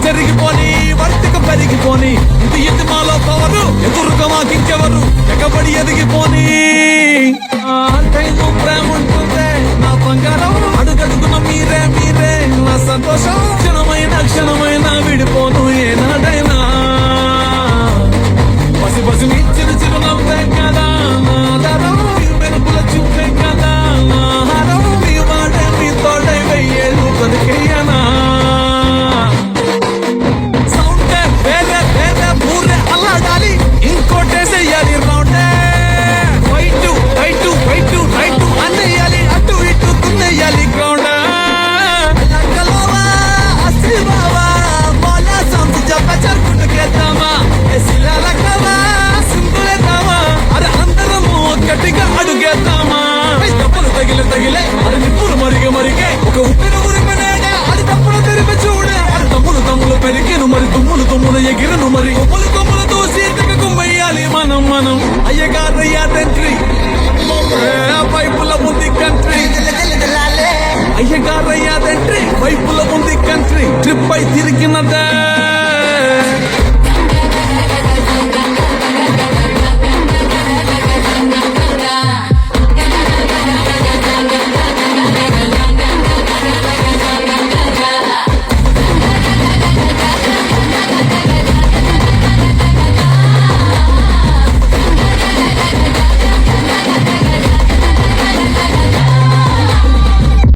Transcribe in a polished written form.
జరిగిపోని వర్తిక పెరిగిపోని ఇది మాలో పవరు ఎదురుగా మాకింకెవరు ఎగబడి ఎదిగిపోని ప్రేమ ఉంటుందే నా బంగారం అడుగడుగున మీరే మీరే నా సంతోషం క్షణమైన విడిపోను ఏనాడైనా పసి పసి మీ చిరు చిరు నవ్వే కదా నా దరం వెనుపుల చూపే కదా నా హారం మీ వాడే మీ తోడై వెయ్యేళ్ళు బతికేయనా తగిలే అది నిప్పులు మరిగే ఒక ఉప్పిన ఉరిమనేడే అది తప్పులు తెరిపి చూడే అది తమ్ములు పెరిగిను మరి తుమ్ములు ఎగిరను మరి కొమ్ములు తోసి గుమ్మయ్యాలి మనం అయ్యగారయ్యా తండ్రి పైపుల ముందు కంట్రీ అయ్యగారయ్యా తండ్రి పైపుల ముందు కంట్రీ ట్రిప్ అయి తిరిగినదే